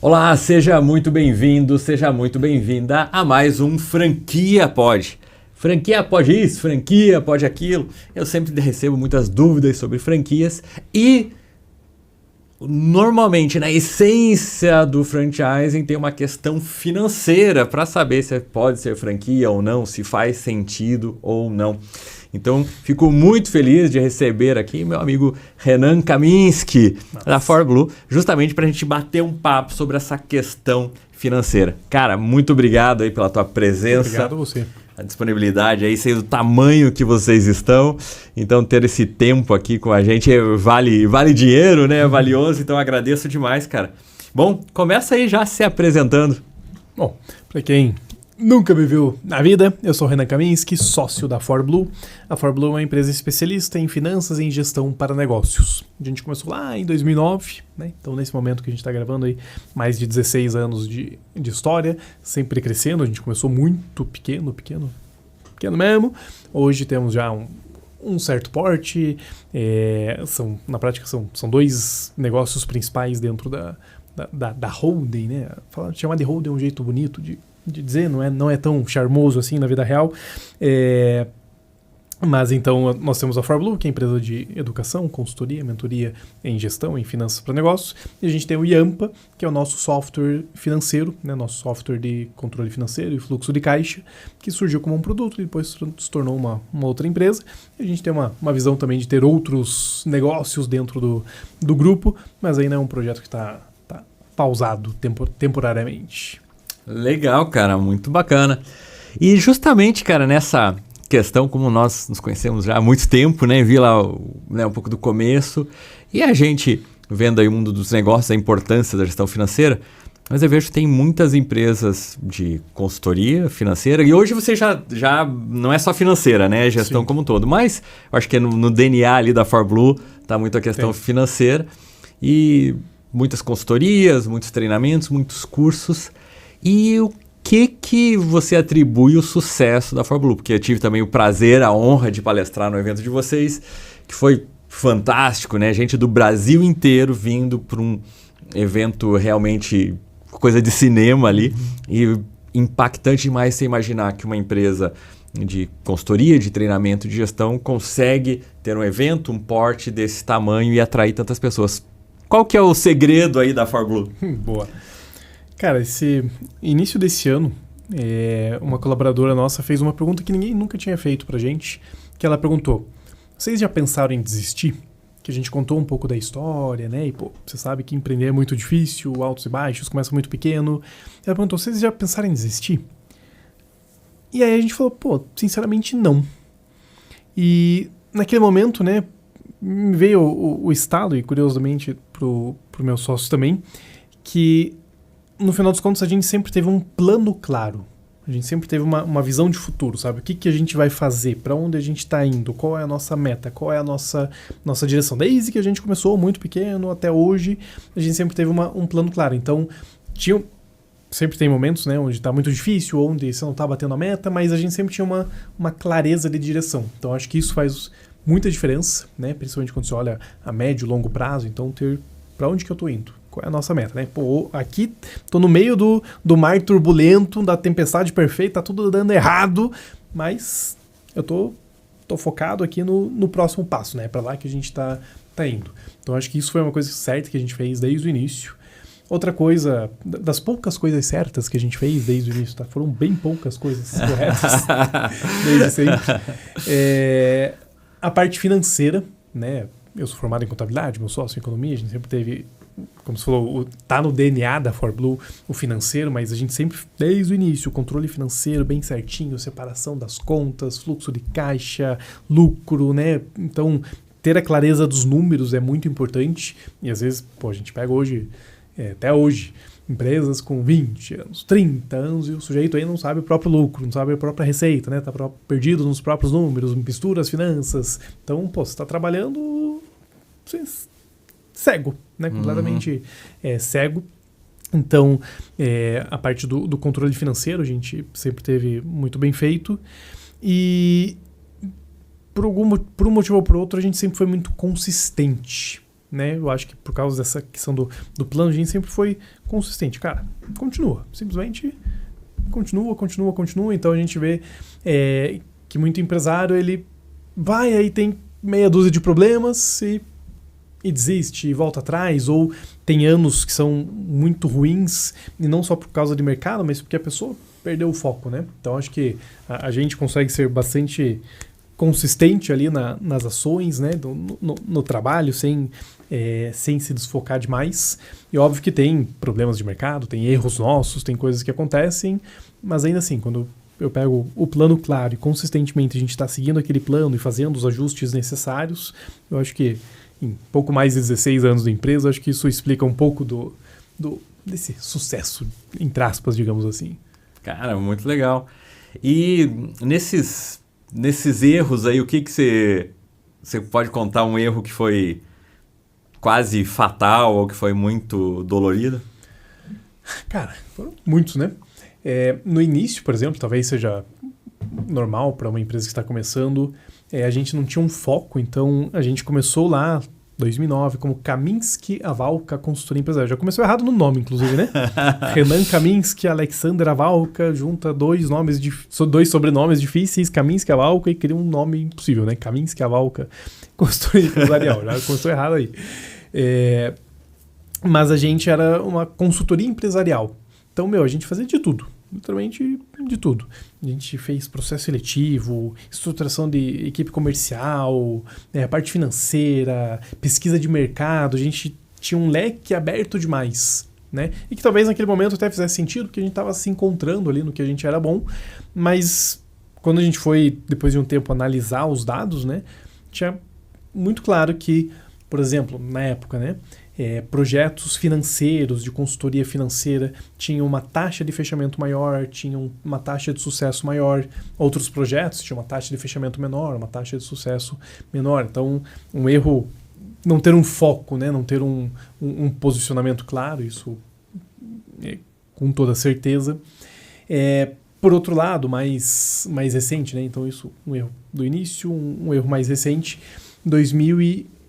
Olá, seja muito bem-vindo, seja muito bem-vinda a mais um Franquia Pod. Franquia pode isso, franquia pode aquilo. Eu sempre recebo muitas dúvidas sobre franquias e normalmente na essência do franchising tem uma questão financeira para saber se pode ser franquia ou não, se faz sentido ou não. Então, fico muito feliz de receber aqui meu amigo Renan Kaminski, da ForBlue, justamente para a gente bater um papo sobre essa questão financeira. Cara, muito obrigado aí pela tua presença. Obrigado a você. A disponibilidade aí, sei do tamanho que vocês estão. Então, ter esse tempo aqui com a gente vale dinheiro, né? É valioso, então agradeço demais, cara. Bom, começa aí já se apresentando. Bom, para quem nunca me viu na vida, eu sou o Renan Kaminski, sócio da ForBlue. A ForBlue é uma empresa especialista em finanças e em gestão para negócios. A gente começou lá em 2009, né? Então nesse momento que a gente está gravando aí, mais de 16 anos de história, sempre crescendo. A gente começou muito pequeno mesmo. Hoje temos já um certo porte, na prática são dois negócios principais dentro da holding, né? Chamar de holding é um jeito bonito de dizer, não é tão charmoso assim na vida real. Mas então nós temos a ForBlue, que é a empresa de educação, consultoria, mentoria em gestão, em finanças para negócios. E a gente tem o Yampa, que é o nosso software financeiro, né, nosso software de controle financeiro e fluxo de caixa, que surgiu como um produto e depois se tornou uma outra empresa. E a gente tem uma visão também de ter outros negócios dentro do grupo, mas ainda é um projeto que está pausado temporariamente. Legal, cara, muito bacana. E justamente, cara, nessa questão, como nós nos conhecemos já há muito tempo, né? Vi lá um pouco do começo e a gente vendo aí o mundo dos negócios, a importância da gestão financeira, mas eu vejo que tem muitas empresas de consultoria financeira e hoje você já não é só financeira, né? Gestão Sim. como um todo, mas eu acho que no DNA ali da ForBlue tá muito a questão financeira e muitas consultorias, muitos treinamentos, muitos cursos. E o que você atribui o sucesso da ForBlue? Porque eu tive também o prazer, a honra de palestrar no evento de vocês, que foi fantástico, né? Gente do Brasil inteiro vindo para um evento realmente coisa de cinema ali. E impactante demais você imaginar que uma empresa de consultoria, de treinamento, de gestão consegue ter um evento, um porte desse tamanho e atrair tantas pessoas. Qual que é o segredo aí da ForBlue? Boa. Cara, esse início desse ano, uma colaboradora nossa fez uma pergunta que ninguém nunca tinha feito pra gente, que ela perguntou: vocês já pensaram em desistir? Que a gente contou um pouco da história, né? E, você sabe que empreender é muito difícil, altos e baixos, começa muito pequeno. Ela perguntou: vocês já pensaram em desistir? E aí a gente falou: sinceramente não. E naquele momento, né, me veio o estalo, e curiosamente pro meu sócio também, que no final dos contos, a gente sempre teve um plano claro. A gente sempre teve uma visão de futuro, sabe? O que a gente vai fazer? Para onde a gente está indo? Qual é a nossa meta? Qual é a nossa direção? Desde que a gente começou muito pequeno até hoje, a gente sempre teve um plano claro. Então, sempre tem momentos, né, onde está muito difícil, onde você não está batendo a meta, mas a gente sempre tinha uma clareza de direção. Então, acho que isso faz muita diferença, né? Principalmente quando você olha a médio e longo prazo. Então, ter para onde que eu estou indo? Qual é a nossa meta, né? Aqui tô no meio do mar turbulento, da tempestade perfeita, tá tudo dando errado, mas eu tô focado aqui no próximo passo, né? Para lá que a gente tá indo. Então acho que isso foi uma coisa certa que a gente fez desde o início. Outra coisa, das poucas coisas certas que a gente fez desde o início, tá? Foram bem poucas coisas corretas desde sempre. A parte financeira, né? Eu sou formado em contabilidade, meu sócio em economia, a gente sempre teve, como você falou, tá no DNA da ForBlue o financeiro, mas a gente sempre, desde o início, o controle financeiro bem certinho, separação das contas, fluxo de caixa, lucro, né? Então, ter a clareza dos números é muito importante e às vezes, a gente pega hoje, até hoje, empresas com 20 anos, 30 anos e o sujeito aí não sabe o próprio lucro, não sabe a própria receita, né? Tá perdido nos próprios números, mistura as finanças. Então, você está trabalhando cego, né? Completamente cego. Então, a parte do controle financeiro a gente sempre teve muito bem feito e por um motivo ou por outro a gente sempre foi muito consistente. né? Eu acho que por causa dessa questão do plano, a gente sempre foi consistente. Cara, continua. Simplesmente continua. Então a gente vê que muito empresário, ele vai, aí tem meia dúzia de problemas e desiste, e volta atrás, ou tem anos que são muito ruins, e não só por causa de mercado, mas porque a pessoa perdeu o foco, né? Então acho que a gente consegue ser bastante consistente ali nas ações, né? No trabalho, sem se desfocar demais. E óbvio que tem problemas de mercado, tem erros nossos, tem coisas que acontecem, mas ainda assim, quando eu pego o plano claro e consistentemente a gente está seguindo aquele plano e fazendo os ajustes necessários, eu acho que em pouco mais de 16 anos da empresa, acho que isso explica um pouco desse sucesso, entre aspas, digamos assim. Cara, muito legal. E nesses erros aí, o que você pode contar um erro que foi quase fatal ou que foi muito dolorido? Cara, foram muitos, né? No início, por exemplo, talvez seja normal para uma empresa que está começando, a gente não tinha um foco, então a gente começou lá, 2009, como Kaminski Avalka Consultoria Empresarial. Já começou errado no nome, inclusive, né? Renan Kaminski, Alexander Avalka, junta dois sobrenomes difíceis, Kaminski Avalka, e cria um nome impossível, né? Kaminski Avalka Consultoria Empresarial. Já começou errado aí. Mas a gente era uma consultoria empresarial. Então, a gente fazia de tudo. Literalmente de tudo. A gente fez processo seletivo, estruturação de equipe comercial, a parte financeira, pesquisa de mercado. A gente tinha um leque aberto demais, né? E que talvez naquele momento até fizesse sentido, porque a gente estava se encontrando ali no que a gente era bom. Mas quando a gente foi, depois de um tempo, analisar os dados, né, tinha muito claro que, por exemplo, na época, né, projetos financeiros, de consultoria financeira, tinham uma taxa de fechamento maior, tinham uma taxa de sucesso maior. Outros projetos tinham uma taxa de fechamento menor, uma taxa de sucesso menor. Então, um erro, não ter um foco, né? Não ter um posicionamento claro, isso com toda certeza. Por outro lado, mais recente, né? Então, isso, um erro do início, um erro mais recente,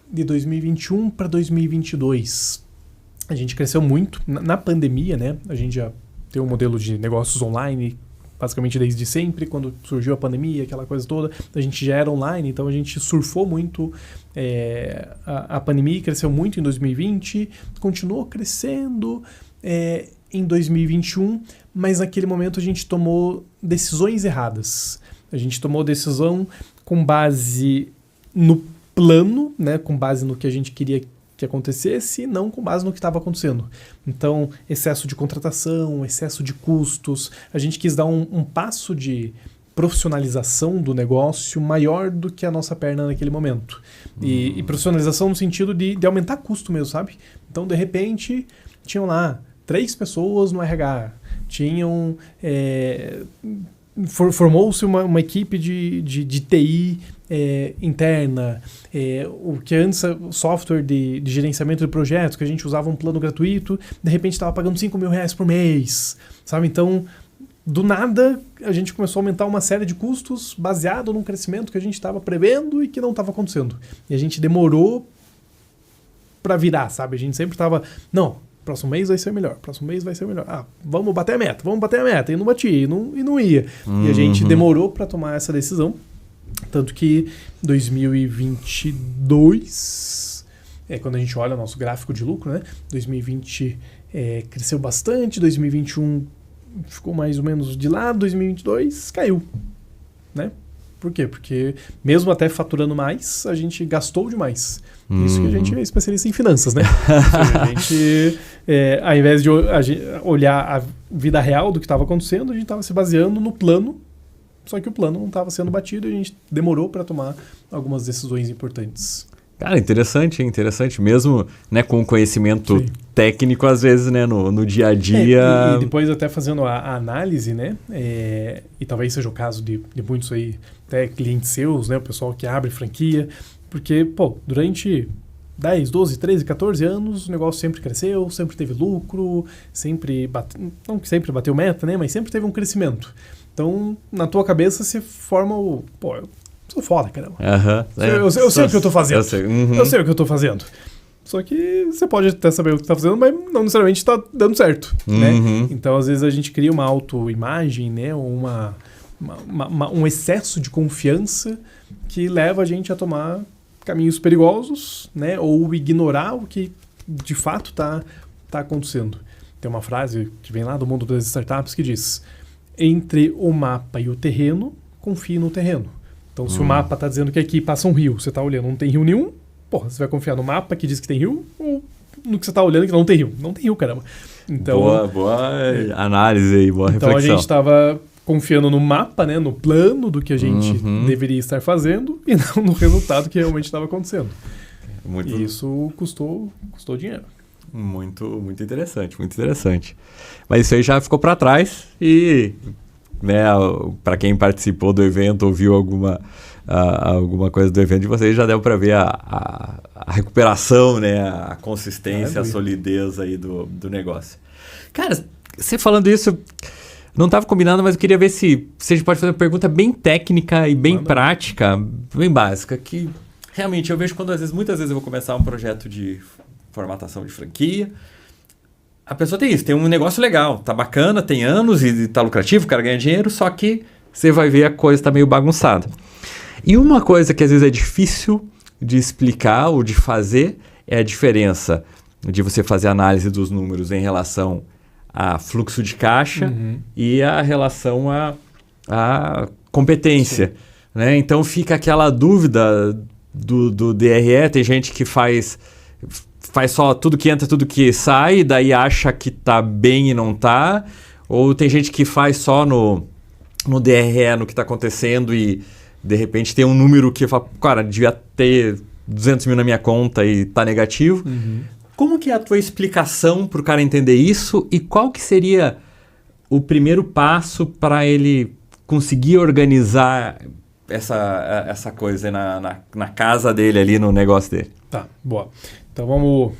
de 2021 para 2022. A gente cresceu muito. Na pandemia, né? A gente já tem um modelo de negócios online, basicamente desde sempre. Quando surgiu a pandemia, aquela coisa toda, a gente já era online, então a gente surfou muito a pandemia, cresceu muito em 2020, continuou crescendo em 2021, mas naquele momento a gente tomou decisões erradas. A gente tomou decisão com base no plano, né, com base no que a gente queria que acontecesse, e não com base no que estava acontecendo. Então, excesso de contratação, excesso de custos, a gente quis dar um passo de profissionalização do negócio maior do que a nossa perna naquele momento. E profissionalização no sentido de aumentar custo mesmo, sabe? Então, de repente, tinham lá 3 pessoas no RH, formou-se uma equipe de TI interna, o que antes software de gerenciamento de projetos, que a gente usava um plano gratuito, de repente estava pagando R$5.000 por mês, sabe? Então, do nada, a gente começou a aumentar uma série de custos baseado num crescimento que a gente estava prevendo e que não estava acontecendo. E a gente demorou para virar, sabe? A gente sempre estava, não, próximo mês vai ser melhor, vamos bater a meta, e não batia, e não ia. E a gente demorou para tomar essa decisão, tanto que 2022, quando a gente olha o nosso gráfico de lucro, né, 2020 cresceu bastante, 2021 ficou mais ou menos de lado, 2022 caiu, né? Por quê? Porque mesmo até faturando mais, a gente gastou demais. Isso que a gente é especialista em finanças, né? A gente, ao invés de olhar a vida real do que estava acontecendo, a gente estava se baseando no plano, só que o plano não estava sendo batido e a gente demorou para tomar algumas decisões importantes. Cara, interessante, hein? Interessante. Mesmo, né, com o conhecimento técnico, às vezes, né, no dia a dia... E depois até fazendo a análise, né? E talvez seja o caso de muitos aí, até clientes seus, né? O pessoal que abre franquia. Porque, durante 10, 12, 13, 14 anos, o negócio sempre cresceu, sempre teve lucro, não que sempre bateu meta, né? Mas sempre teve um crescimento. Então, na tua cabeça, você forma eu sou foda, caramba. Eu sei o que eu tô fazendo. Eu sei o que eu tô fazendo. Só que você pode até saber o que está fazendo, mas não necessariamente está dando certo, né? Então, às vezes, a gente cria uma autoimagem, né? Ou um excesso de confiança que leva a gente a tomar caminhos perigosos, né? Ou ignorar o que de fato está acontecendo. Tem uma frase que vem lá do mundo das startups que diz: entre o mapa e o terreno, confie no terreno. Então, se o mapa está dizendo que aqui passa um rio, você está olhando, não tem rio nenhum, porra, você vai confiar no mapa que diz que tem rio ou no que você está olhando que não tem rio? Não tem rio, caramba. Então, boa análise aí, boa reflexão. Então, a gente estava confiando no mapa, né, no plano do que a gente deveria estar fazendo e não no resultado que realmente estava acontecendo. E isso custou dinheiro. Muito interessante, muito interessante. Mas isso aí já ficou para trás e, né, para quem participou do evento ou viu alguma coisa do evento de vocês, já deu para ver a recuperação, né, a consistência, a solidez aí do negócio. Cara, você falando isso, não estava combinado, mas eu queria ver se a gente pode fazer uma pergunta bem técnica e bem prática, bem básica, que realmente eu vejo quando muitas vezes eu vou começar um projeto de formatação de franquia. A pessoa tem isso, tem um negócio legal, tá bacana, tem anos e tá lucrativo, o cara ganha dinheiro, só que você vai ver a coisa tá meio bagunçada. E uma coisa que às vezes é difícil de explicar ou de fazer é a diferença de você fazer análise dos números em relação a fluxo de caixa e a relação a competência. Né? Então fica aquela dúvida do DRE, tem gente que faz só tudo que entra, tudo que sai, daí acha que tá bem e não tá, ou tem gente que faz só no DRE, no que tá acontecendo e de repente tem um número que fala, cara, devia ter 200 mil na minha conta e tá negativo. Como que é a tua explicação para o cara entender isso e qual que seria o primeiro passo para ele conseguir organizar essa coisa na casa dele ali, no negócio dele? Tá, boa. Então vamos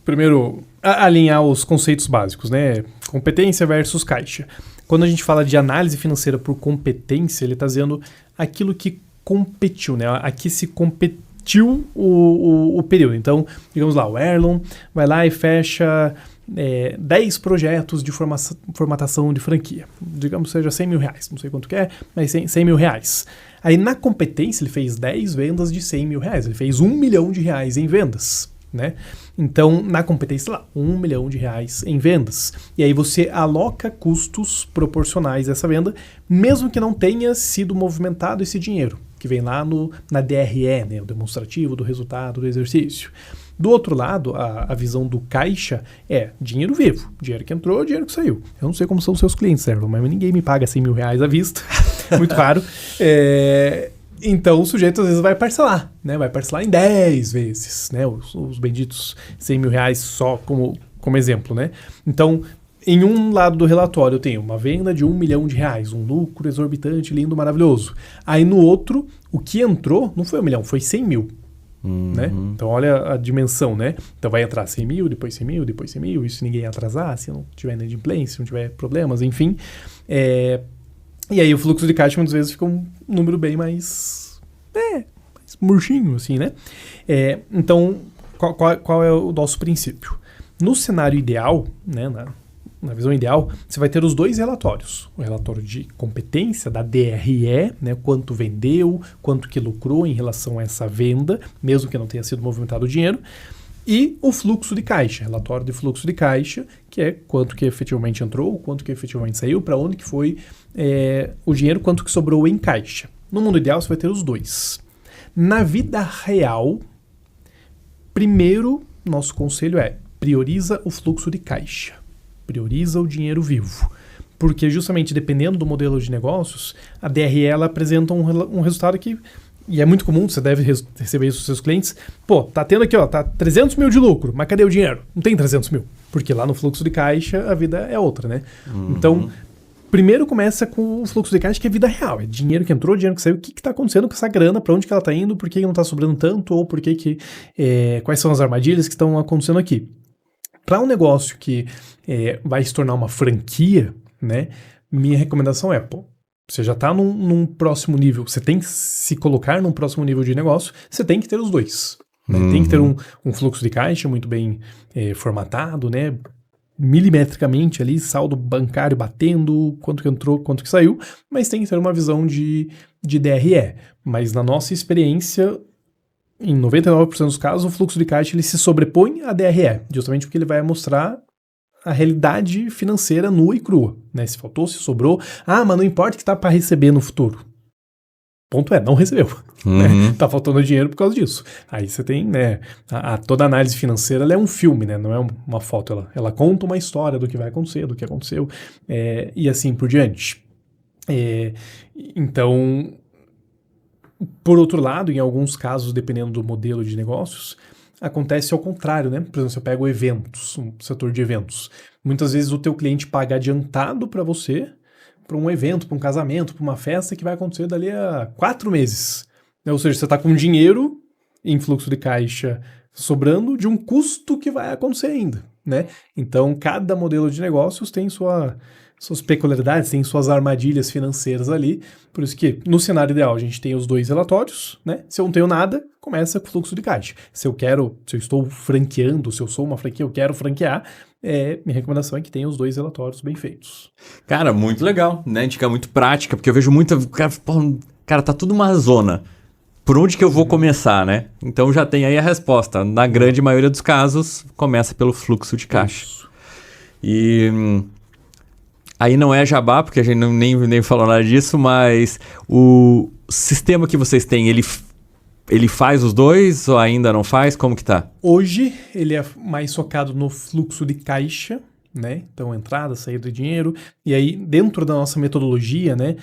primeiro alinhar os conceitos básicos, né? Competência versus caixa. Quando a gente fala de análise financeira por competência, ele está dizendo aquilo que competiu, né? Aqui se competiu o período. Então, digamos lá, o Erlon vai lá e fecha 10 projetos de formatação de franquia. Digamos que seja 100 mil reais, não sei quanto que é, mas 100 mil reais. Aí na competência ele fez 10 vendas de 100 mil reais, ele fez 1 milhão de reais em vendas. Né? Então, na competência, lá, 1 milhão de reais em vendas. E aí você aloca custos proporcionais a essa venda, mesmo que não tenha sido movimentado esse dinheiro, que vem lá na DRE, né? O demonstrativo do resultado do exercício. Do outro lado, a visão do caixa é dinheiro vivo, dinheiro que entrou, dinheiro que saiu. Eu não sei como são os seus clientes, Erlon, mas ninguém me paga 100 mil reais à vista, muito raro. Então o sujeito às vezes vai parcelar, né? Vai parcelar em 10 vezes, né? Os benditos 100 mil reais só como exemplo, né? Então, em um lado do relatório eu tenho uma venda de 1 milhão de reais, um lucro exorbitante, lindo, maravilhoso. Aí no outro, o que entrou não foi 1 milhão, foi 100 mil. Né? Então olha a dimensão, né? Então vai entrar 100 mil, depois 100 mil, depois 100 mil, isso ninguém atrasar, se não tiver inadimplência, se não tiver problemas, enfim. E aí o fluxo de caixa muitas vezes fica um número bem mais murchinho, assim, né? Então, qual é o nosso princípio? No cenário ideal, né, na visão ideal, você vai ter os dois relatórios. O relatório de competência da DRE, né, quanto vendeu, quanto que lucrou em relação a essa venda, mesmo que não tenha sido movimentado o dinheiro, e o fluxo de caixa, relatório de fluxo de caixa, que é quanto que efetivamente entrou, quanto que efetivamente saiu, para onde que foi o dinheiro, quanto que sobrou em caixa. No mundo ideal, você vai ter os dois. Na vida real, primeiro, nosso conselho é prioriza o fluxo de caixa. Prioriza o dinheiro vivo. Porque justamente dependendo do modelo de negócios, a DRE ela apresenta um resultado que, e é muito comum, você deve receber isso dos seus clientes, pô, tá tendo aqui, ó, tá 300 mil de lucro, mas cadê o dinheiro? Não tem 300 mil. Porque lá no fluxo de caixa a vida é outra, né? Então, primeiro começa com o fluxo de caixa, que é vida real. É dinheiro que entrou, dinheiro que saiu. O que está acontecendo com essa grana? Para onde que ela está indo? Por que não está sobrando tanto? Ou por que quais são as armadilhas que estão acontecendo aqui? Para um negócio que vai se tornar uma franquia, né? Minha recomendação é, pô, você já está num próximo nível. Você tem que se colocar num próximo nível de negócio. Você tem que ter os dois. né? Tem que ter um fluxo de caixa muito bem formatado, né? Milimetricamente ali, saldo bancário batendo, quanto que entrou, quanto que saiu, mas tem que ter uma visão de DRE. Mas na nossa experiência, em 99% dos casos, o fluxo de caixa ele se sobrepõe à DRE, justamente porque ele vai mostrar a realidade financeira nua e crua, né? Se faltou, se sobrou, mas não importa que tá para receber no futuro. Ponto não recebeu. Né? Tá faltando dinheiro por causa disso. Aí você tem, né, toda análise financeira ela é um filme, né? Não é uma foto, ela conta uma história do que vai acontecer, do que aconteceu, e assim por diante. Então, por outro lado, em alguns casos, dependendo do modelo de negócios, acontece ao contrário, né? Por exemplo, você pega um setor de eventos. Muitas vezes o teu cliente paga adiantado para você, para um evento, para um casamento, para uma festa que vai acontecer dali a 4 meses. Ou seja, você está com dinheiro em fluxo de caixa sobrando de um custo que vai acontecer ainda, né? Então, cada modelo de negócios tem suas peculiaridades, tem suas armadilhas financeiras ali. Por isso que, no cenário ideal, a gente tem os 2 relatórios, né? Se eu não tenho nada, começa com fluxo de caixa. Se eu estou franqueando, se eu sou uma franquia, eu quero franquear, minha recomendação é que tenha os 2 relatórios bem feitos. Cara, muito legal, né? Dica muito prática, porque eu vejo muita... Cara, tá tudo uma zona. Por onde que eu vou começar, né? Então já tem aí a resposta. Na grande maioria dos casos, começa pelo fluxo de caixa. Isso. E aí não é jabá, porque a gente nem falou nada disso, mas o sistema que vocês têm, ele faz os 2 ou ainda não faz? Como que tá? Hoje ele é mais focado no fluxo de caixa, né? Então, entrada, saída de dinheiro. E aí, dentro da nossa metodologia, né?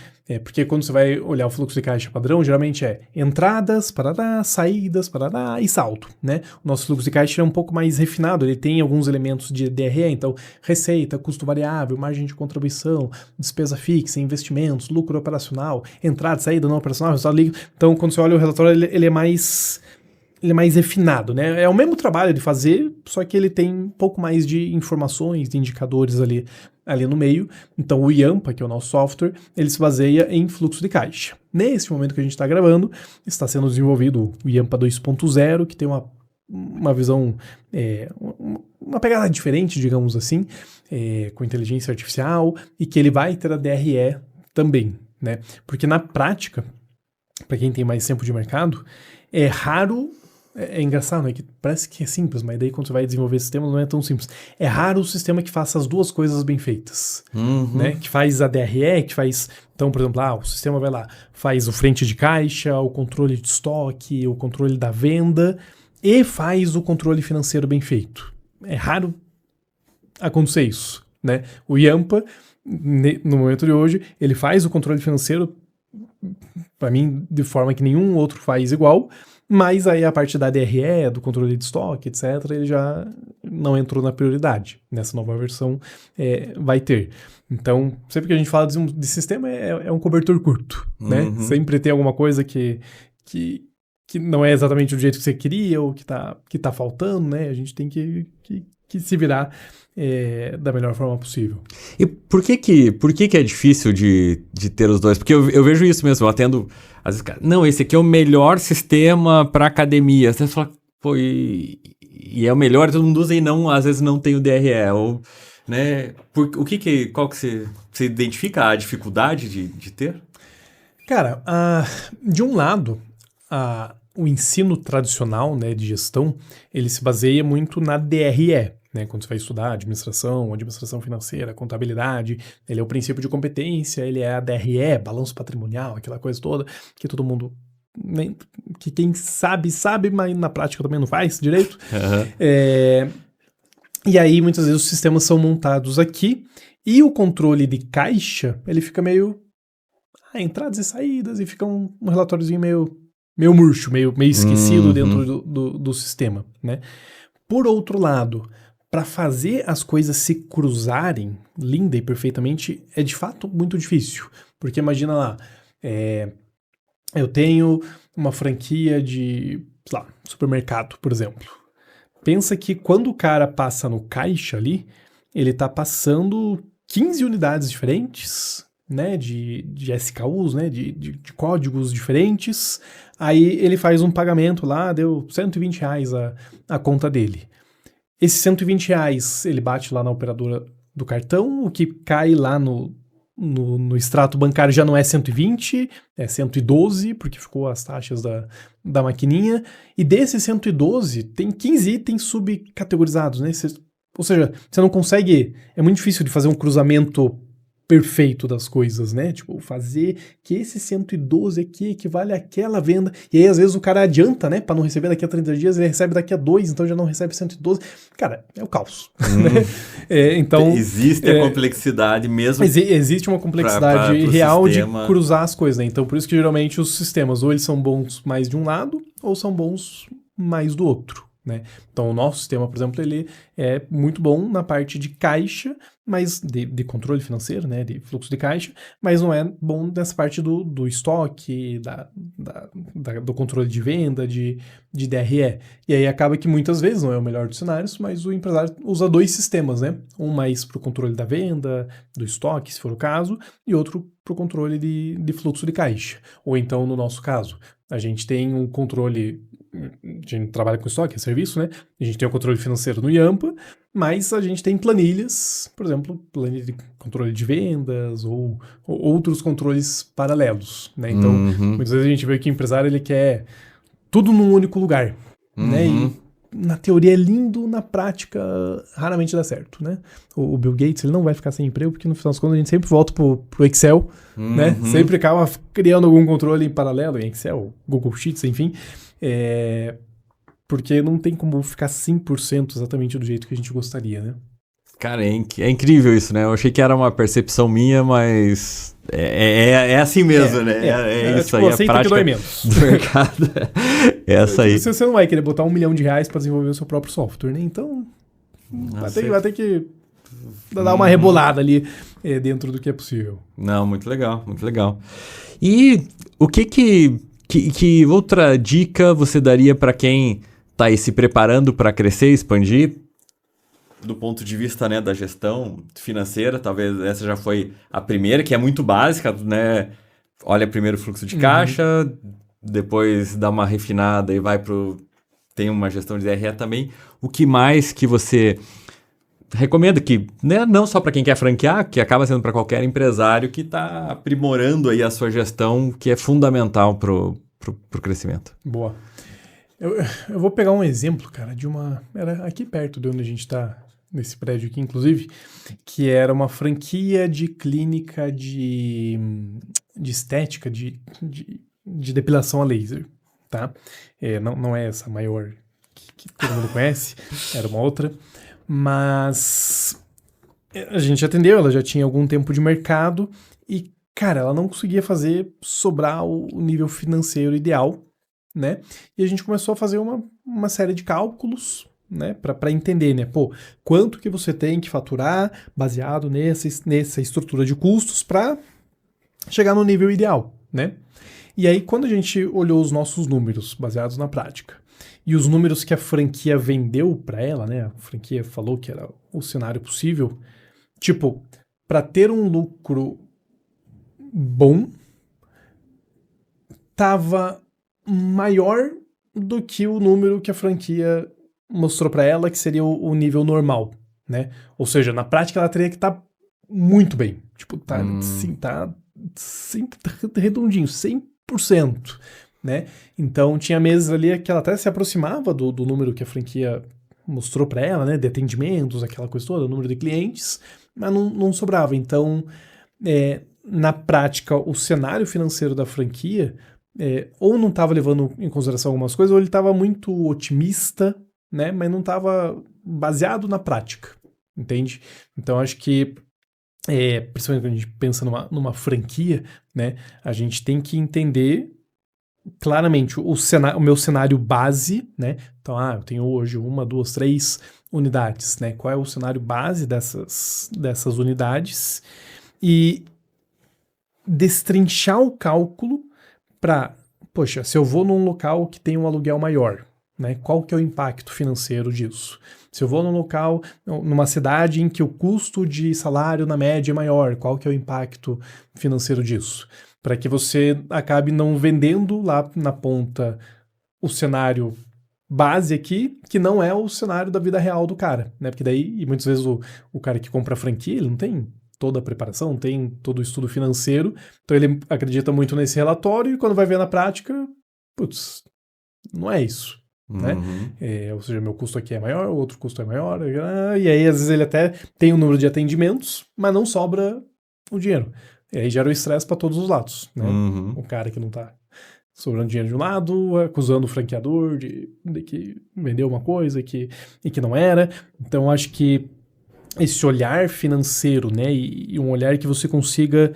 Porque quando você vai olhar o fluxo de caixa padrão, geralmente é entradas, parará, saídas, parará e saldo, né? O nosso fluxo de caixa é um pouco mais refinado, ele tem alguns elementos de DRE, então receita, custo variável, margem de contribuição, despesa fixa, investimentos, lucro operacional, entrada, saída não operacional, resultado líquido. Então, quando você olha o relatório, ele é mais refinado, né? É o mesmo trabalho de fazer, só que ele tem um pouco mais de informações, de indicadores ali no meio. Então, o Yampa, que é o nosso software, ele se baseia em fluxo de caixa. Nesse momento que a gente está gravando, está sendo desenvolvido o Yampa 2.0, que tem uma visão, uma pegada diferente, digamos assim, com inteligência artificial, e que ele vai ter a DRE também, né? Porque na prática, para quem tem mais tempo de mercado, é raro. É engraçado, né? Que parece que é simples, mas daí quando você vai desenvolver sistema não é tão simples. É raro o sistema que faça as 2 coisas bem feitas, né? Que faz a DRE, que faz... Então, por exemplo, o sistema vai lá, faz o frente de caixa, o controle de estoque, o controle da venda e faz o controle financeiro bem feito. É raro acontecer isso, né? O Yampa, no momento de hoje, ele faz o controle financeiro, para mim, de forma que nenhum outro faz igual. Mas aí a parte da DRE, do controle de estoque, etc., ele já não entrou na prioridade. Nessa nova versão vai ter. Então, sempre que a gente fala de sistema, é um cobertor curto, né? Sempre tem alguma coisa que não é exatamente do jeito que você queria ou que tá faltando, né? A gente tem que se virar da melhor forma possível. E por que é difícil de ter os 2? Porque eu vejo isso mesmo, eu atendo... Às vezes, cara, não, esse aqui é o melhor sistema para academia. Você fala, pô, e é o melhor, todo mundo usa e não, às vezes não tem o DRE. Ou, né? Qual que você identifica a dificuldade de ter? Cara, de um lado, o ensino tradicional, né, de gestão, ele se baseia muito na DRE. Né, quando você vai estudar administração financeira, contabilidade, ele é o princípio de competência, ele é a DRE, balanço patrimonial, aquela coisa toda que todo mundo, né, que quem sabe, mas na prática também não faz direito. E aí, muitas vezes, os sistemas são montados aqui e o controle de caixa, ele fica meio entradas e saídas e fica um relatóriozinho meio murcho, meio esquecido dentro do sistema, né? Por outro lado, para fazer as coisas se cruzarem linda e perfeitamente é de fato muito difícil. Porque imagina lá, eu tenho uma franquia de, sei lá, supermercado, por exemplo. Pensa que quando o cara passa no caixa ali, ele tá passando 15 unidades diferentes, né, de SKUs, né, de códigos diferentes. Aí ele faz um pagamento lá, deu R$120 a conta dele. Esses R$120 ele bate lá na operadora do cartão, o que cai lá no extrato bancário já não é 120, é 112, porque ficou as taxas da maquininha. E desses 112, tem 15 itens subcategorizados, né? Ou seja, você não consegue... É muito difícil de fazer um cruzamento perfeito das coisas, né? Tipo, fazer que esse 112 aqui equivale àquela venda. E aí, às vezes, o cara adianta, né? Pra não receber daqui a 30 dias, ele recebe daqui a 2, então já não recebe 112. Cara, é o caos. Né? Então... Existe a complexidade mesmo. Existe uma complexidade real sistema. De cruzar as coisas, né? Então, por isso que, geralmente, os sistemas, ou eles são bons mais de um lado, ou são bons mais do outro. Né? Então, o nosso sistema, por exemplo, ele é muito bom na parte de caixa, mas de controle financeiro, né? De fluxo de caixa, mas não é bom nessa parte do estoque, do controle de venda, de DRE. E aí acaba que muitas vezes, não é o melhor dos cenários, mas o empresário usa 2 sistemas, né? Um mais para o controle da venda, do estoque, se for o caso, e outro para o controle de fluxo de caixa. Ou então, no nosso caso, a gente tem um controle... A gente trabalha com estoque, é serviço, né? A gente tem o controle financeiro no Yampa, mas a gente tem planilhas, por exemplo, planilha de controle de vendas ou outros controles paralelos, né? Então, muitas vezes a gente vê que o empresário ele quer tudo num único lugar, né? E na teoria é lindo, na prática raramente dá certo, né? O Bill Gates ele não vai ficar sem emprego, porque no final das contas a gente sempre volta pro Excel, né? Sempre acaba criando algum controle em paralelo, em Excel, Google Sheets, enfim. Porque não tem como ficar 100% exatamente do jeito que a gente gostaria, né? Cara, é incrível isso, né? Eu achei que era uma percepção minha, mas é assim mesmo, né? É isso tipo, aí, a prática que dói menos. do mercado. Essa aí. Você não vai querer botar R$1 milhão para desenvolver o seu próprio software, né? Então, vai ter que dar uma rebolada ali dentro do que é possível. Não, muito legal, muito legal. E o que outra dica você daria para quem está aí se preparando para crescer, expandir? Do ponto de vista, né, da gestão financeira, talvez essa já foi a primeira, que é muito básica, né? Olha primeiro o fluxo de caixa, depois dá uma refinada e tem uma gestão de DRE também. O que mais que você recomenda, que né, não só para quem quer franquear, que acaba sendo para qualquer empresário que está aprimorando aí a sua gestão, que é fundamental pro crescimento? Boa. Eu vou pegar um exemplo, cara, era aqui perto de onde a gente está, nesse prédio aqui, inclusive, que era uma franquia de clínica de estética, de depilação a laser, tá? Não é essa maior que todo mundo conhece, era uma outra, mas a gente atendeu, ela já tinha algum tempo de mercado e, cara, ela não conseguia fazer sobrar o nível financeiro ideal, né? E a gente começou a fazer uma série de cálculos, né? Para entender, né? Pô, quanto que você tem que faturar baseado nessa estrutura de custos para chegar no nível ideal, né? E aí, quando a gente olhou os nossos números baseados na prática e os números que a franquia vendeu para ela, né? A franquia falou que era o cenário possível. Tipo, para ter um lucro bom, tava maior do que o número que a franquia mostrou para ela, que seria o nível normal, né? Ou seja, na prática ela teria que estar muito bem. Tipo, tá redondinho, 100%, né? Então tinha meses ali que ela até se aproximava do número que a franquia mostrou para ela, né? De atendimentos, aquela coisa toda, o número de clientes, mas não sobrava. Então, na prática, o cenário financeiro da franquia ou não estava levando em consideração algumas coisas, ou ele estava muito otimista, né? Mas não estava baseado na prática, entende? Então, acho que, principalmente quando a gente pensa numa franquia, né? A gente tem que entender claramente o meu cenário base, né? Então, eu tenho hoje 1, 2, 3 unidades, né? Qual é o cenário base dessas unidades? E destrinchar o cálculo para, poxa, se eu vou num local que tem um aluguel maior, né? Qual que é o impacto financeiro disso? Se eu vou num local, numa cidade em que o custo de salário na média é maior, qual que é o impacto financeiro disso? Para que você acabe não vendendo lá na ponta o cenário base aqui, que não é o cenário da vida real do cara, né? Porque daí, e muitas vezes o cara que compra a franquia, ele não tem toda a preparação, não tem todo o estudo financeiro, então ele acredita muito nesse relatório e quando vai ver na prática, putz, não é isso. Né? Ou seja, meu custo aqui é maior, o outro custo é maior, e aí às vezes ele até tem um número de atendimentos, mas não sobra o dinheiro. E aí gera o estresse para todos os lados, né? O cara que não tá sobrando dinheiro de um lado, acusando o franqueador de que vendeu uma coisa e que não era. Então acho que esse olhar financeiro, né, e um olhar que você consiga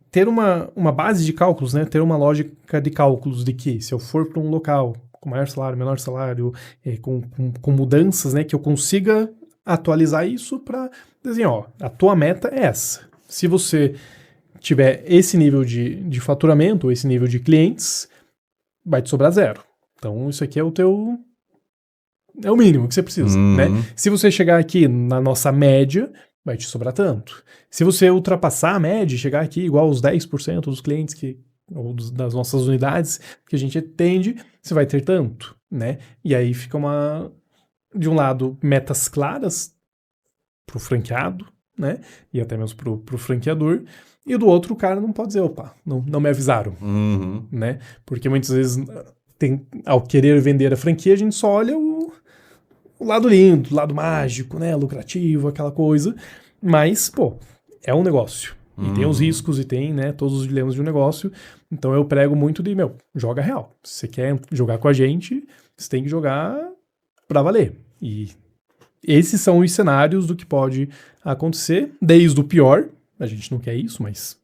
ter uma base de cálculos, né, ter uma lógica de cálculos de que se eu for para um local com maior salário, menor salário, com mudanças, né, que eu consiga atualizar isso para dizer, ó, a tua meta é essa. Se você tiver esse nível de faturamento, ou esse nível de clientes, vai te sobrar 0. Então isso aqui é o mínimo que você precisa, né? Se você chegar aqui na nossa média, vai te sobrar tanto. Se você ultrapassar a média, chegar aqui igual aos 10% dos clientes ou das nossas unidades que a gente atende, você vai ter tanto, né? E aí fica de um lado, metas claras pro franqueado, né? E até mesmo pro franqueador. E do outro, o cara não pode dizer, opa, não me avisaram, né? Porque muitas vezes, ao querer vender a franquia, a gente só olha o lado lindo, o lado mágico, né? Lucrativo, aquela coisa. Mas, pô, é um negócio. E tem os riscos e tem, né, todos os dilemas de um negócio. Então eu prego muito joga real. Se você quer jogar com a gente, você tem que jogar pra valer. E esses são os cenários do que pode acontecer, desde o pior, a gente não quer isso, mas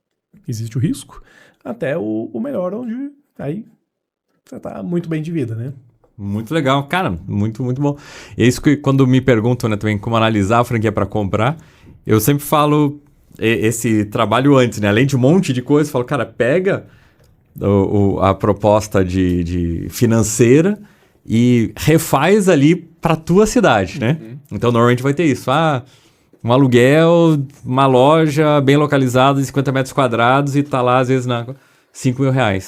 existe o risco, até o melhor, onde aí você tá muito bem de vida, né? Muito legal, cara, muito, muito bom. E é isso que quando me perguntam, né, também como analisar a franquia para comprar, eu sempre falo esse trabalho antes, né? Além de um monte de coisa, eu falo, cara, pega a proposta de financeira e refaz ali para tua cidade, né? Então, normalmente vai ter isso. Um aluguel, uma loja bem localizada, de 50 metros quadrados e tá lá, às vezes, R$5 mil.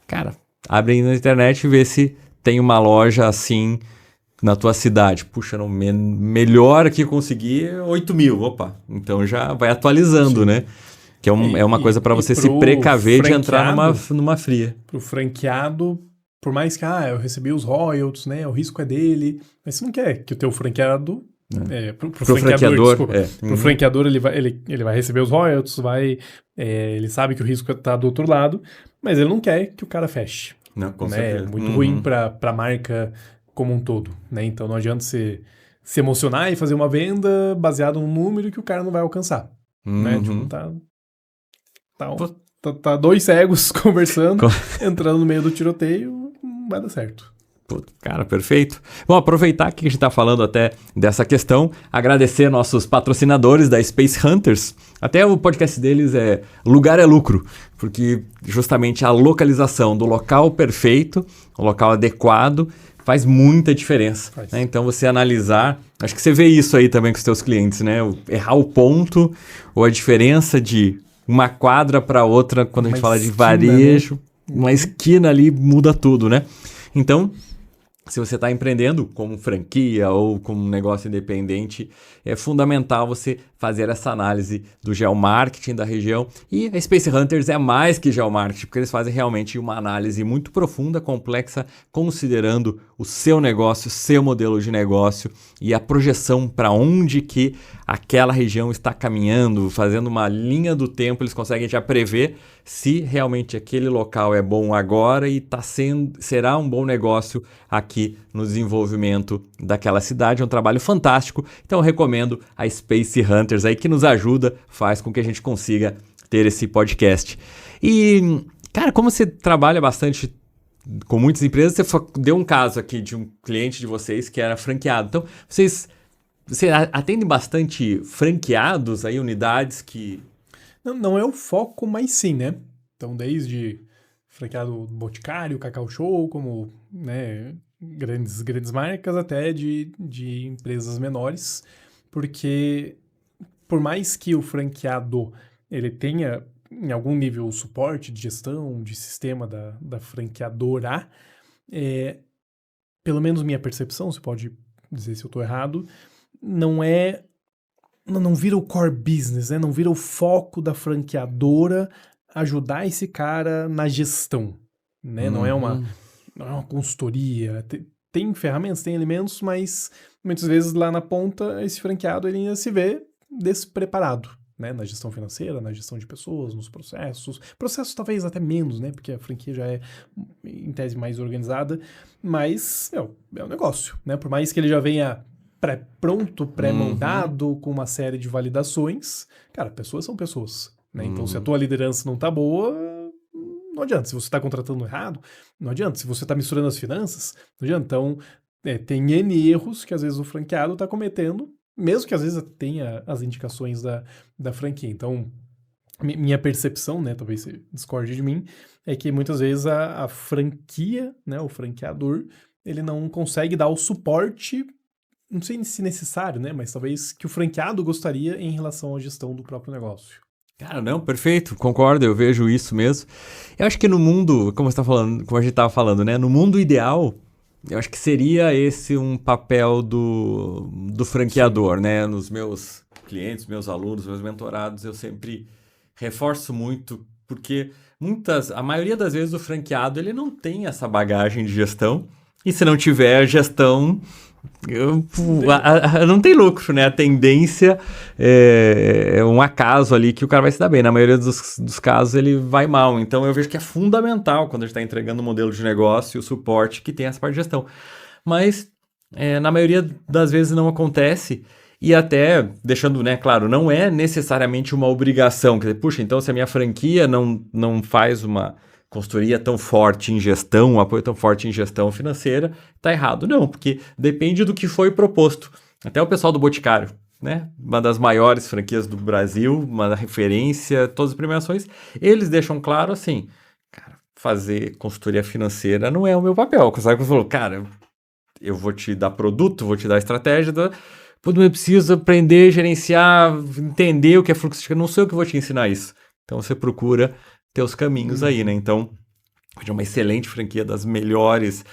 Cara, abre aí na internet e vê se tem uma loja assim na tua cidade. Puxa, no melhor que conseguir, 8 mil. Opa, então já vai atualizando, né? Que é uma coisa para você se precaver de entrar numa fria. Pro franqueado, por mais que eu recebi os royalties, né? O risco é dele. Mas você não quer que o teu franqueado... Pro franqueador, desculpa. Pro franqueador ele vai receber os royalties, ele sabe que o risco tá do outro lado, mas ele não quer que o cara feche. Não, com né? certeza. É muito ruim pra marca como um todo, né? Então não adianta você se emocionar e fazer uma venda baseado num número que o cara não vai alcançar, né? Tipo, tá dois cegos conversando, entrando no meio do tiroteio, não vai dar certo. Cara, perfeito. Bom, aproveitar que a gente está falando até dessa questão, agradecer nossos patrocinadores da Space Hunters. Até o podcast deles é Lugar é Lucro, porque justamente a localização do local perfeito, o local adequado, faz muita diferença. Né? Então você analisar, acho que você vê isso aí também com os seus clientes, né? Errar o ponto ou a diferença de uma quadra para outra, quando a gente fala de varejo, né? Uma esquina ali muda tudo, né? Então, se você está empreendendo como franquia ou como negócio independente, é fundamental você fazer essa análise do geomarketing da região. E a Space Hunters é mais que geomarketing, porque eles fazem realmente uma análise muito profunda, complexa, considerando o seu negócio, seu modelo de negócio e a projeção para onde que aquela região está caminhando, fazendo uma linha do tempo, eles conseguem já prever se realmente aquele local é bom agora e será um bom negócio aqui no desenvolvimento daquela cidade. É um trabalho fantástico, então eu recomendo a Space Hunters aí que nos ajuda, faz com que a gente consiga ter esse podcast. E, cara, como você trabalha bastante com muitas empresas, você deu um caso aqui de um cliente de vocês que era franqueado. Então, você atende bastante franqueados aí, unidades que... Não é o foco, mas sim, né? Então, desde franqueado Boticário, Cacau Show, como, né, grandes marcas, até de empresas menores, porque por mais que o franqueado ele tenha em algum nível o suporte de gestão, de sistema da franqueadora, pelo menos minha percepção, você pode dizer se eu estou errado, não vira o core business, né? Não vira o foco da franqueadora ajudar esse cara na gestão, né? Não é uma consultoria. Tem ferramentas, tem elementos, mas muitas vezes lá na ponta esse franqueado ele ainda se vê despreparado, né? Na gestão financeira, na gestão de pessoas, nos processos. Processos talvez até menos, né? Porque a franquia já é, em tese, mais organizada, mas é um negócio, né? Por mais que ele já venha pré-pronto, pré-moldado, com uma série de validações, cara, pessoas são pessoas, né? Então, se a tua liderança não tá boa, não adianta. Se você tá contratando errado, não adianta. Se você tá misturando as finanças, não adianta. Então, tem N erros que às vezes o franqueado tá cometendo, mesmo que às vezes tenha as indicações da franquia. Então, minha percepção, né, talvez você discorde de mim, é que muitas vezes a franquia, né, o franqueador, ele não consegue dar o suporte, não sei se necessário, né, mas talvez que o franqueado gostaria em relação à gestão do próprio negócio. Cara, não, perfeito, concordo, eu vejo isso mesmo. Eu acho que no mundo, como você tá falando, como a gente estava falando, né, no mundo ideal, eu acho que seria esse um papel do franqueador, né? Nos meus clientes, meus alunos, meus mentorados, eu sempre reforço muito, porque a maioria das vezes o franqueado ele não tem essa bagagem de gestão, e se não tiver gestão, não tem lucro, né? A tendência é um acaso ali que o cara vai se dar bem. Na maioria dos casos ele vai mal. Então eu vejo que é fundamental quando a gente está entregando um modelo de negócio, o suporte que tem essa parte de gestão. Mas na maioria das vezes não acontece. E até, deixando, né, claro, não é necessariamente uma obrigação. Quer dizer, puxa, então se a minha franquia não faz uma consultoria tão forte em gestão, um apoio tão forte em gestão financeira, tá errado. Não, porque depende do que foi proposto. Até o pessoal do Boticário, né? Uma das maiores franquias do Brasil, uma referência, todas as premiações, eles deixam claro assim, cara, fazer consultoria financeira não é o meu papel. O Sabe que falou, cara, eu vou te dar produto, vou te dar estratégia, eu preciso aprender, gerenciar, entender o que é fluxo de caixa, não sei o que eu vou te ensinar isso. Então você procura ter os caminhos aí, né? Então, é uma excelente franquia das melhores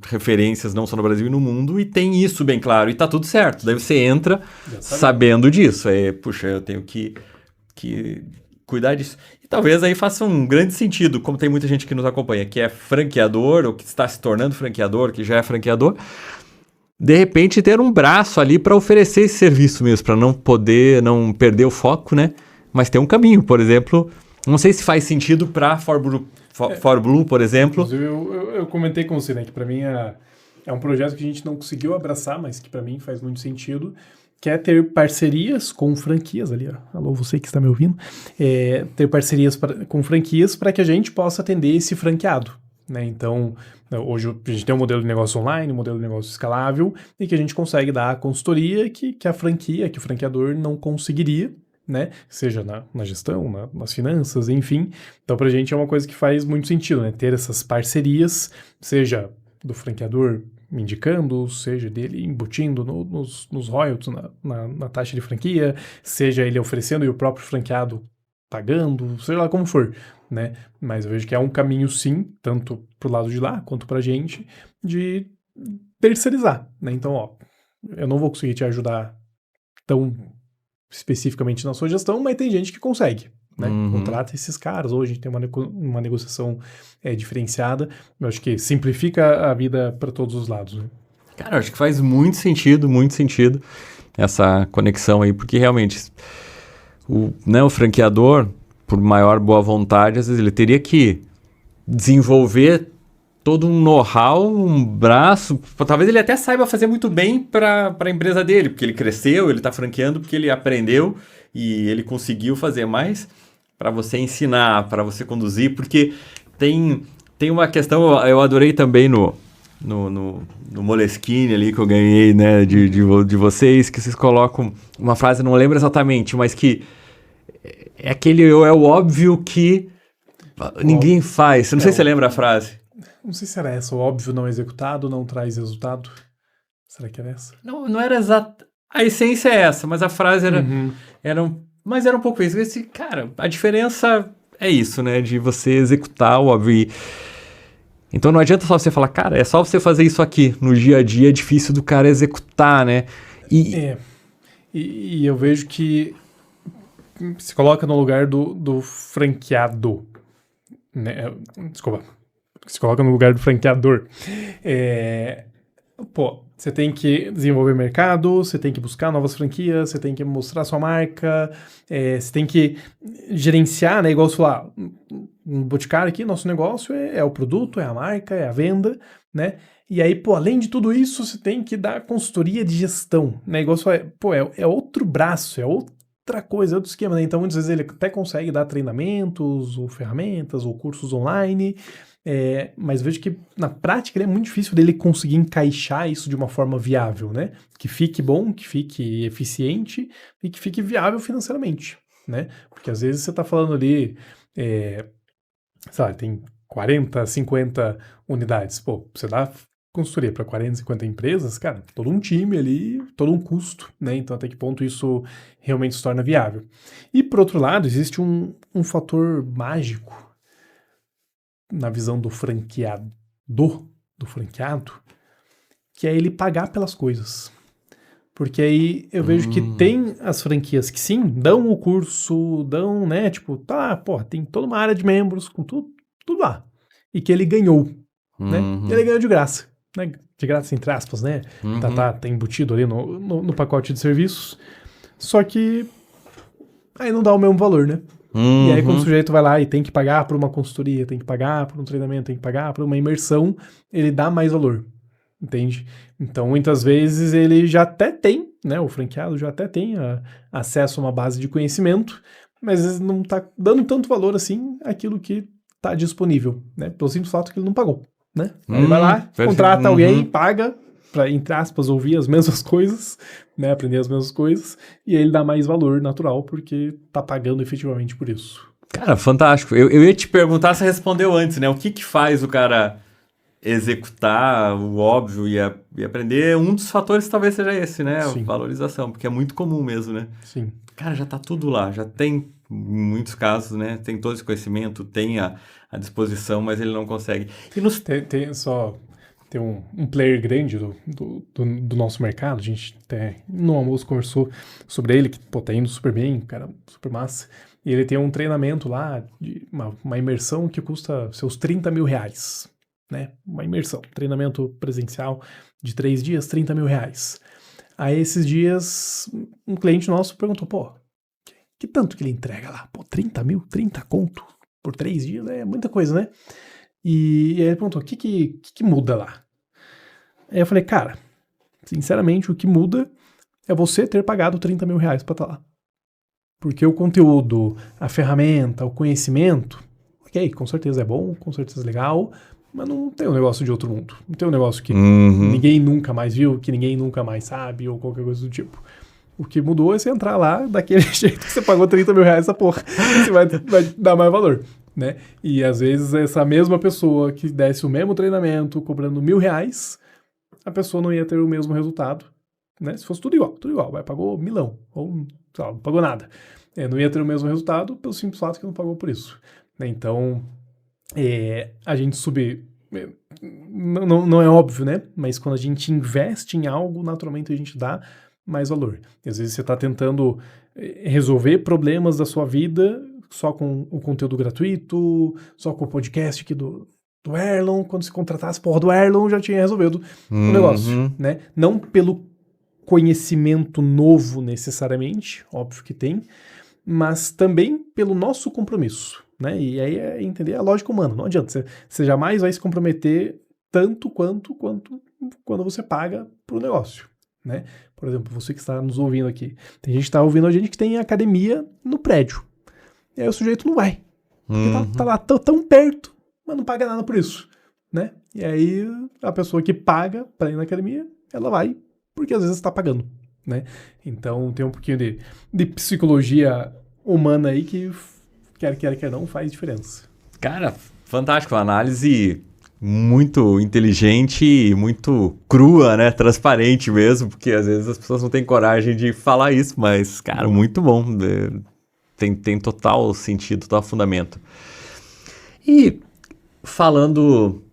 referências, não só no Brasil e no mundo, e tem isso bem claro, e tá tudo certo. Daí você entra sabendo disso. Puxa, eu tenho que cuidar disso. E talvez aí faça um grande sentido, como tem muita gente que nos acompanha, que é franqueador, ou que está se tornando franqueador, que já é franqueador, de repente ter um braço ali para oferecer esse serviço mesmo, para não perder o foco, né? Mas ter um caminho, por exemplo. Não sei se faz sentido para ForBlue, por exemplo. Inclusive, eu comentei com você, né, que para mim é um projeto que a gente não conseguiu abraçar, mas que para mim faz muito sentido, que é ter parcerias com franquias ali, ó. Alô, você que está me ouvindo, ter parcerias com franquias para que a gente possa atender esse franqueado, né? Então, hoje a gente tem um modelo de negócio online, um modelo de negócio escalável, e que a gente consegue dar a consultoria que a franquia, que o franqueador não conseguiria, né? Seja na gestão, nas finanças, enfim. Então, pra gente é uma coisa que faz muito sentido, né? Ter essas parcerias, seja do franqueador me indicando, seja dele embutindo nos royalties, na taxa de franquia, seja ele oferecendo e o próprio franqueado pagando, seja lá como for, né? Mas eu vejo que é um caminho, sim, tanto pro lado de lá quanto pra gente, de terceirizar, né? Então, eu não vou conseguir te ajudar tão especificamente na sua gestão, mas tem gente que consegue, né? Contrata esses caras. Hoje a gente tem uma negociação diferenciada. Eu acho que simplifica a vida para todos os lados, né? Cara, eu acho que faz muito sentido essa conexão aí, porque realmente o franqueador, por maior boa vontade, às vezes ele teria que desenvolver todo um know-how, um braço, talvez ele até saiba fazer muito bem para a empresa dele, porque ele cresceu, ele está franqueando, porque ele aprendeu e ele conseguiu fazer mais para você ensinar, para você conduzir, porque tem uma questão, eu adorei também no Moleskine ali que eu ganhei, né, de vocês, que vocês colocam uma frase, não lembro exatamente, mas que é o óbvio que Ninguém faz. Não sei se você lembra a frase. Não sei se era essa. O óbvio não executado não traz resultado. Será que era essa? Não era exato. A essência é essa, mas a frase mas era um pouco isso. Cara, a diferença é isso, né? De você executar o óbvio. Então não adianta só você falar, cara, é só você fazer isso aqui. No dia a dia é difícil do cara executar, né? E eu vejo que se coloca no lugar do franqueado. Né? Desculpa. Se coloca no lugar do franqueador. Você tem que desenvolver mercado, você tem que buscar novas franquias, você tem que mostrar sua marca, você tem que gerenciar, né? Igual você falar, no Boticário aqui, nosso negócio é o produto, é a marca, é a venda, né? E aí, além de tudo isso, você tem que dar consultoria de gestão, né? Igual você fala, é outro braço, é outra coisa, é outro esquema, né? Então, muitas vezes ele até consegue dar treinamentos, ou ferramentas, ou cursos online, mas vejo que na prática é muito difícil dele conseguir encaixar isso de uma forma viável, né? Que fique bom, que fique eficiente e que fique viável financeiramente, né? Porque às vezes você está falando ali, sabe, tem 40, 50 unidades. Você dá consultoria para 40, 50 empresas, cara, todo um time ali, todo um custo, né? Então até que ponto isso realmente se torna viável. E por outro lado, existe um fator mágico na visão do franqueado, que é ele pagar pelas coisas. Porque aí eu vejo que tem as franquias que sim, dão o curso, dão, né, tem toda uma área de membros com tudo lá. E que ele ganhou, né? E ele ganhou de graça, né? De graça entre aspas, né? Tá embutido ali no pacote de serviços. Só que aí não dá o mesmo valor, né? E aí quando o sujeito vai lá e tem que pagar por uma consultoria, tem que pagar por um treinamento, tem que pagar por uma imersão, ele dá mais valor, entende? Então muitas vezes ele já até tem, né, o franqueado já até tem acesso a uma base de conhecimento, mas não tá dando tanto valor assim àquilo que tá disponível, né, pelo simples fato que ele não pagou, né? Ele vai lá, contrata alguém, paga para, entre aspas, ouvir as mesmas coisas, né, aprender as mesmas coisas, e aí ele dá mais valor natural, porque tá pagando efetivamente por isso. Cara, fantástico. Eu ia te perguntar, você respondeu antes, né? O que faz o cara executar o óbvio e aprender? Um dos fatores talvez seja esse, né? Sim. A valorização, porque é muito comum mesmo, né? Sim. Cara, já tá tudo lá, já tem, em muitos casos, né? Tem todo esse conhecimento, tem a disposição, mas ele não consegue. E Tem um player grande do nosso mercado, a gente até no almoço conversou sobre ele, que tá indo super bem, cara, super massa, e ele tem um treinamento lá, de uma imersão que custa seus 30 mil reais, né, uma imersão, treinamento presencial de 3 dias, 30 mil reais. Aí esses dias, um cliente nosso perguntou, que tanto que ele entrega lá? 30 mil, 30 conto por 3 dias, é muita coisa, né? E aí ele perguntou, o que muda lá? Aí eu falei, cara, sinceramente, o que muda é você ter pagado 30 mil reais pra estar lá. Porque o conteúdo, a ferramenta, o conhecimento, ok, com certeza é bom, com certeza é legal, mas não tem um negócio de outro mundo. Não tem um negócio que ninguém nunca mais viu, que ninguém nunca mais sabe, ou qualquer coisa do tipo. O que mudou é você entrar lá daquele jeito que você pagou 30 mil reais essa porra. Você vai dar mais valor, né? E às vezes essa mesma pessoa que desse o mesmo treinamento cobrando 1.000 reais, a pessoa não ia ter o mesmo resultado, né? Se fosse tudo igual, pagou 1.000.000, ou sei lá, não pagou nada. Não ia ter o mesmo resultado pelo simples fato que não pagou por isso, né? Então, a gente não é óbvio, né? Mas quando a gente investe em algo, naturalmente a gente dá mais valor. E às vezes você está tentando resolver problemas da sua vida só com o conteúdo gratuito, só com o podcast aqui do Erlon. Quando se contratasse porra do Erlon, já tinha resolvido o negócio, né? Não pelo conhecimento novo necessariamente, óbvio que tem, mas também pelo nosso compromisso, né? E aí é entender a lógica humana. Não adianta, você jamais vai se comprometer tanto quanto quando você paga pro negócio, né? Por exemplo, você que está nos ouvindo aqui, tem gente que está ouvindo a gente que tem academia no prédio, e aí o sujeito não vai, porque tá lá tão perto, mas não paga nada por isso, né? E aí a pessoa que paga para ir na academia, ela vai porque às vezes está pagando, né? Então tem um pouquinho de psicologia humana aí que quer não faz diferença. Cara, fantástico, uma análise muito inteligente e muito crua, né? Transparente mesmo, porque às vezes as pessoas não têm coragem de falar isso, mas, cara, muito bom. Tem total sentido, total fundamento. E falando,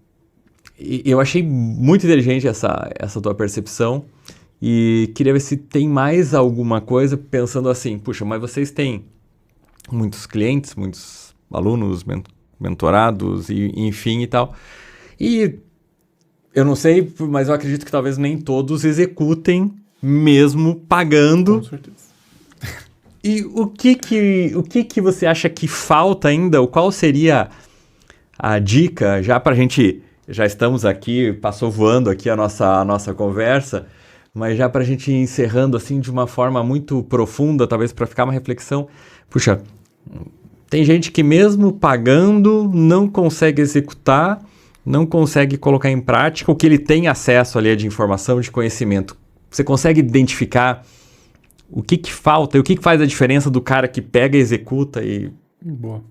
eu achei muito inteligente essa tua percepção e queria ver se tem mais alguma coisa pensando assim, puxa, mas vocês têm muitos clientes, muitos alunos, mentorados, e enfim e tal. E eu não sei, mas eu acredito que talvez nem todos executem mesmo pagando. Com certeza. E o que você acha que falta ainda? Qual seria a dica, já pra gente, já estamos aqui, passou voando aqui a nossa conversa, mas já pra gente ir encerrando assim de uma forma muito profunda, talvez para ficar uma reflexão. Puxa, tem gente que mesmo pagando não consegue executar, não consegue colocar em prática o que ele tem acesso ali de informação, de conhecimento. Você consegue identificar o que falta e o que faz a diferença do cara que pega e executa e... Boa.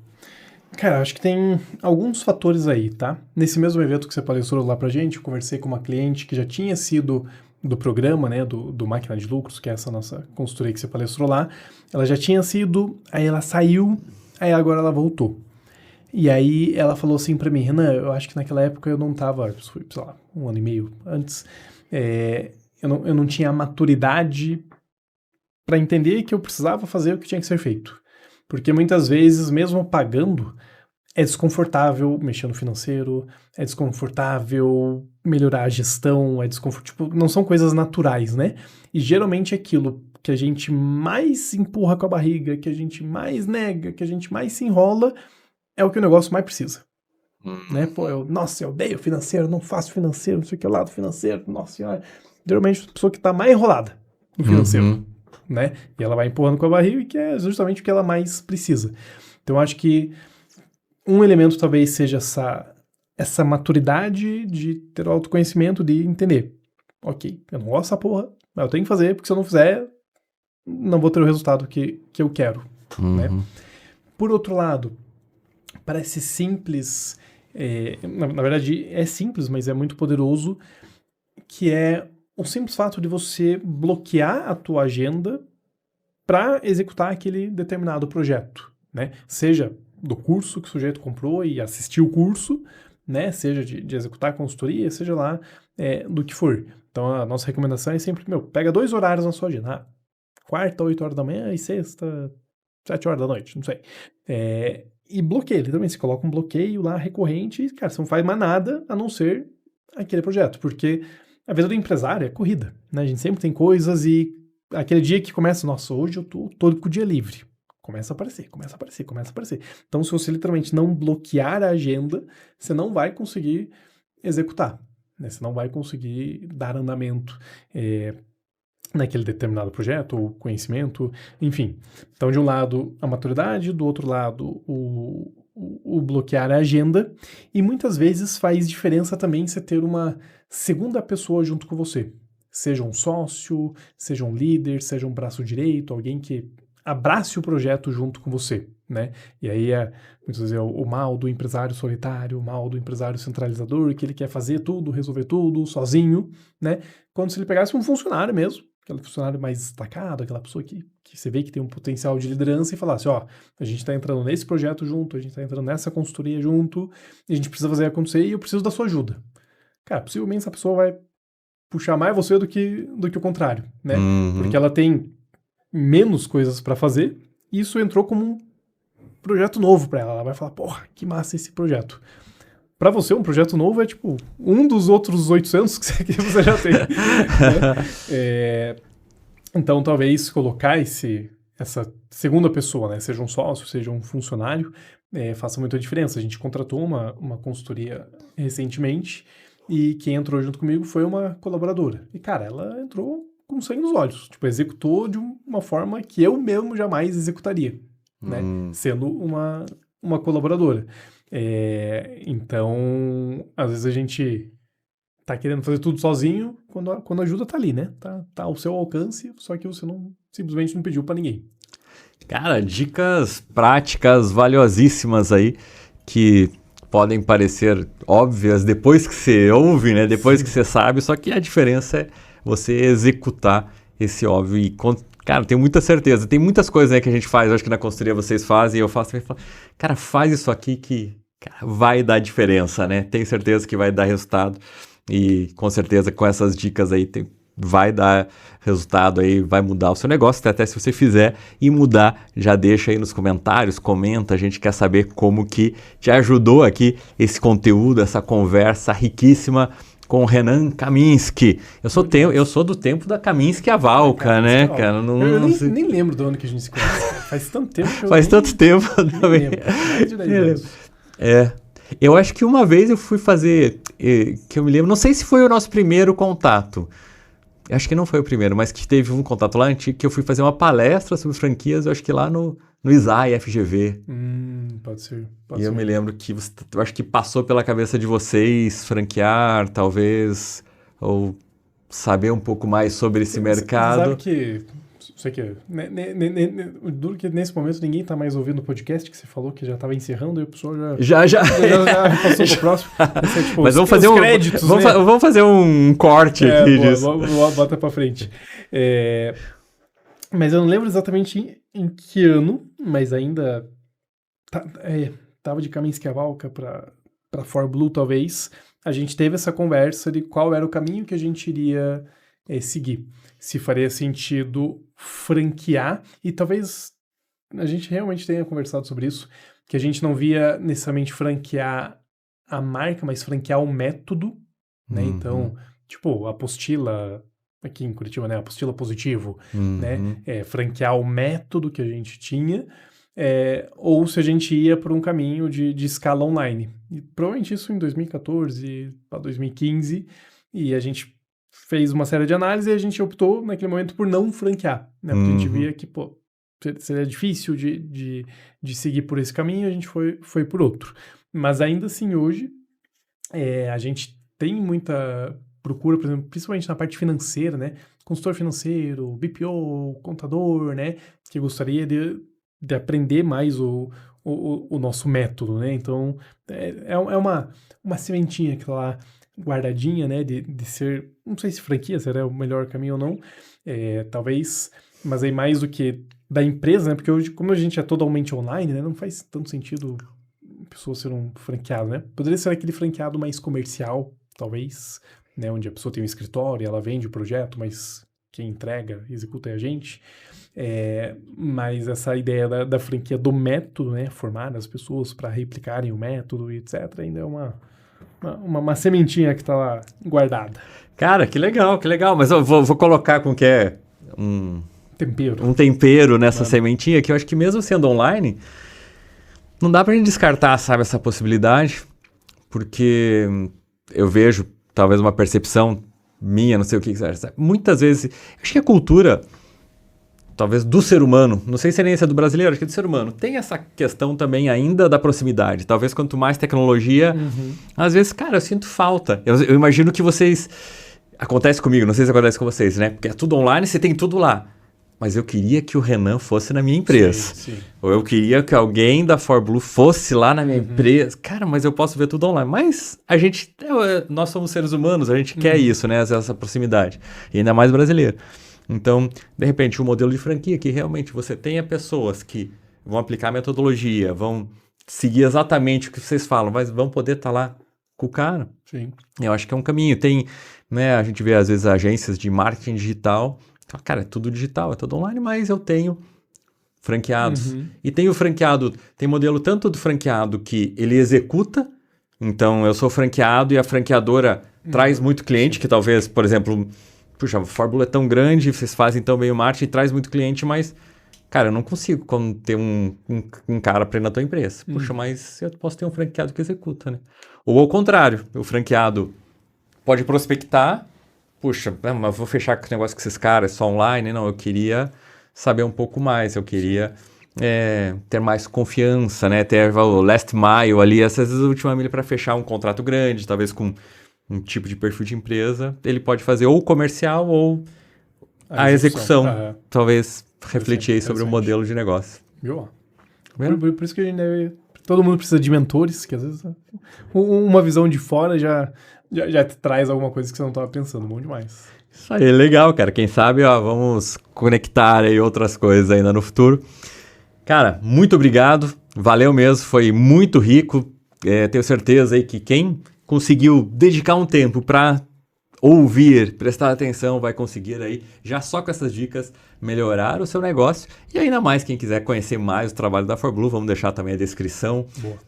Cara, acho que tem alguns fatores aí, tá? Nesse mesmo evento que você palestrou lá pra gente, eu conversei com uma cliente que já tinha sido do programa, né, do Máquina de Lucros, que é essa nossa consultoria que você palestrou lá. Ela já tinha sido, aí ela saiu, aí agora ela voltou. E aí ela falou assim pra mim, Renan, eu acho que naquela época eu não tava, foi, sei lá, 1 ano e meio antes, eu não tinha a maturidade para entender que eu precisava fazer o que tinha que ser feito. Porque muitas vezes, mesmo pagando, é desconfortável mexer no financeiro, é desconfortável melhorar a gestão, é desconfortável, tipo, não são coisas naturais, né? E geralmente aquilo que a gente mais empurra com a barriga, que a gente mais nega, que a gente mais se enrola, é o que o negócio mais precisa. Né? Pô, nossa, eu odeio financeiro, não faço financeiro, não sei o que lá do financeiro, nossa senhora. Geralmente a pessoa que tá mais enrolada no financeiro, né? E ela vai empurrando com a barriga, que é justamente o que ela mais precisa. Então eu acho que um elemento talvez seja essa maturidade de ter o autoconhecimento, de entender. Ok, eu não gosto dessa porra, mas eu tenho que fazer, porque se eu não fizer, não vou ter o resultado que eu quero. Né? Por outro lado, parece simples, na verdade é simples, mas é muito poderoso, que é o simples fato de você bloquear a tua agenda para executar aquele determinado projeto, né? Seja do curso que o sujeito comprou e assistiu o curso, né? Seja de executar a consultoria, seja lá do que for. Então a nossa recomendação é sempre, pega 2 horários na sua agenda. Quarta, 8 horas da manhã e sexta, 7 horas da noite, não sei. E bloqueia, literalmente, você coloca um bloqueio lá recorrente e, cara, você não faz mais nada a não ser aquele projeto, porque a vida do empresário é corrida, né? A gente sempre tem coisas e aquele dia que começa, nossa, hoje eu tô todo com o dia livre. Começa a aparecer. Então, se você literalmente não bloquear a agenda, você não vai conseguir executar, né? Você não vai conseguir dar andamento naquele determinado projeto ou conhecimento, enfim. Então, de um lado, a maturidade, do outro lado, o bloquear a agenda, e muitas vezes faz diferença também você ter uma segunda pessoa junto com você. Seja um sócio, seja um líder, seja um braço direito, alguém que abrace o projeto junto com você, né? E aí muitas vezes o mal do empresário solitário, o mal do empresário centralizador, que ele quer fazer tudo, resolver tudo sozinho, né? Quando se ele pegasse um funcionário mesmo, aquele funcionário mais destacado, aquela pessoa que você vê que tem um potencial de liderança e falasse, a gente tá entrando nesse projeto junto, a gente tá entrando nessa consultoria junto, e a gente precisa fazer acontecer e eu preciso da sua ajuda. Cara, possivelmente essa pessoa vai puxar mais você do que o contrário, né? Porque ela tem menos coisas para fazer, e isso entrou como um projeto novo para ela. Ela vai falar, porra, que massa esse projeto. Para você, um projeto novo é tipo um dos outros 800 que você já tem. Né? Então, talvez colocar essa segunda pessoa, né, seja um sócio, seja um funcionário, faça muita diferença. A gente contratou uma consultoria recentemente e quem entrou junto comigo foi uma colaboradora. E, cara, ela entrou com sangue nos olhos. Tipo, executou de uma forma que eu mesmo jamais executaria, né? Sendo uma colaboradora. Então, às vezes a gente tá querendo fazer tudo sozinho quando a ajuda tá ali, né? Tá ao seu alcance, só que você simplesmente não pediu pra ninguém. Cara, dicas práticas valiosíssimas aí que podem parecer óbvias depois que você ouve, né? Depois que você sabe, só que a diferença é você executar esse óbvio e, cara, tenho muita certeza. Tem muitas coisas, né, que a gente faz, eu acho que na consultoria vocês fazem, e eu faço também, cara, faz isso aqui que, cara, vai dar diferença, né? Tenho certeza que vai dar resultado e com certeza com essas dicas aí vai dar resultado aí, vai mudar o seu negócio, até se você fizer e mudar, já deixa aí nos comentários, comenta, a gente quer saber como que te ajudou aqui esse conteúdo, essa conversa riquíssima com o Renan Kaminski. Eu sou do tempo da Kaminski Avalca, né, cara? Eu nem lembro do ano que a gente se conhece. Faz tanto tempo que eu Faz tanto tempo também. lembro. Mais de 10 anos. Eu acho que uma vez eu fui fazer, que eu me lembro, não sei se foi o nosso primeiro contato, acho que não foi o primeiro, mas que teve um contato lá antigo, que eu fui fazer uma palestra sobre franquias, eu acho que lá no ISAI FGV. Pode ser. E eu me lembro que eu acho que passou pela cabeça de vocês franquear, talvez, ou saber um pouco mais sobre esse mercado. Sabe que... Isso aqui, o duro que nesse momento ninguém tá mais ouvindo o podcast que você falou que já tava encerrando e o pessoal já passou pro próximo. Ser, tipo, mas vamos fazer créditos, vamos fazer um corte aqui disso. Bota pra frente. Mas eu não lembro exatamente em que ano, mas ainda tava de Kaminski Avalca pra ForBlue, talvez. A gente teve essa conversa de qual era o caminho que a gente iria seguir. Se faria sentido franquear, e talvez a gente realmente tenha conversado sobre isso, que a gente não via necessariamente franquear a marca, mas franquear o método, né? Então, tipo, a apostila, aqui em Curitiba, né? Apostila Positivo, né? Franquear o método que a gente tinha, ou se a gente ia por um caminho de escala online. E provavelmente isso em 2014 para 2015, e a gente fez uma série de análises e a gente optou naquele momento por não franquear, né? Porque a gente via que, seria difícil de seguir por esse caminho, a gente foi por outro. Mas ainda assim, hoje, a gente tem muita procura, por exemplo, principalmente na parte financeira, né? Consultor financeiro, BPO, contador, né? Que gostaria de aprender mais o nosso método, né? Então, é uma sementinha que tá lá guardadinha, né, de ser, não sei se franquia seria o melhor caminho ou não, talvez, mas aí mais do que da empresa, né, porque hoje, como a gente é totalmente online, né, não faz tanto sentido a pessoa ser um franqueado, né, poderia ser aquele franqueado mais comercial, talvez, né, onde a pessoa tem um escritório e ela vende o projeto, mas quem entrega, executa é a gente, mas essa ideia da franquia do método, né, formar as pessoas para replicarem o método e etc, ainda é uma sementinha que tá lá guardada. Cara, que legal, mas eu vou colocar com que é um tempero nessa sementinha, que eu acho que mesmo sendo online, não dá pra gente descartar, sabe, essa possibilidade, porque eu vejo, talvez uma percepção minha, não sei o que é, muitas vezes, acho que a cultura, talvez do ser humano, não sei se é nem essa do brasileiro, acho que é do ser humano, tem essa questão também ainda da proximidade. Talvez quanto mais tecnologia, às vezes, cara, eu sinto falta. Eu imagino que vocês... Acontece comigo, não sei se acontece com vocês, né? Porque é tudo online, você tem tudo lá. Mas eu queria que o Renan fosse na minha empresa. Sim. Ou eu queria que alguém da ForBlue fosse lá na minha empresa. Cara, mas eu posso ver tudo online. Mas nós somos seres humanos, a gente quer isso, né? Essa proximidade. E ainda mais brasileiro. Então, de repente, um modelo de franquia que realmente você tenha pessoas que vão aplicar a metodologia, vão seguir exatamente o que vocês falam, mas vão poder estar lá com o cara. Sim. Eu acho que é um caminho. Tem, né, a gente vê às vezes agências de marketing digital, cara, é tudo digital, é tudo online, mas eu tenho franqueados. E tem o franqueado, tem modelo tanto do franqueado que ele executa, então eu sou franqueado e a franqueadora traz muito cliente, que talvez, por exemplo... Puxa, a ForBlue é tão grande, vocês fazem tão bem o marketing, traz muito cliente, mas, cara, eu não consigo ter um cara para ir na tua empresa. Puxa, mas eu posso ter um franqueado que executa, né? Ou ao contrário, o franqueado pode prospectar, puxa, mas vou fechar com o negócio com esses caras só online. Não, eu queria saber um pouco mais, eu queria ter mais confiança, né? Ter o last mile ali, essas últimas milhas para fechar um contrato grande, talvez com um tipo de perfil de empresa, ele pode fazer ou comercial ou a execução. Talvez refletir aí sobre o modelo de negócio. Viu? Por isso que a gente deve Todo mundo precisa de mentores, que às vezes uma visão de fora já te traz alguma coisa que você não estava pensando. Bom demais. Isso aí, legal, cara. Quem sabe, ó, vamos conectar aí outras coisas ainda no futuro. Cara, muito obrigado. Valeu mesmo, foi muito rico. Tenho certeza aí que quem conseguiu dedicar um tempo para ouvir, prestar atenção, vai conseguir aí, já só com essas dicas, melhorar o seu negócio. E ainda mais, quem quiser conhecer mais o trabalho da ForBlue, vamos deixar também a descrição,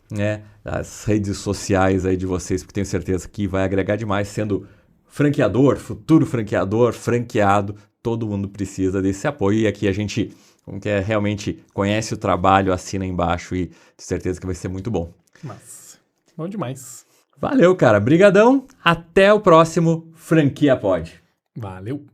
né, das redes sociais aí de vocês, porque tenho certeza que vai agregar demais, sendo franqueador, futuro franqueador, franqueado, todo mundo precisa desse apoio. E aqui a gente, como que realmente conhece o trabalho, assina embaixo e tenho certeza que vai ser muito bom. Mas, bom demais. Valeu, cara. Brigadão. Até o próximo Franquia Pod. Valeu.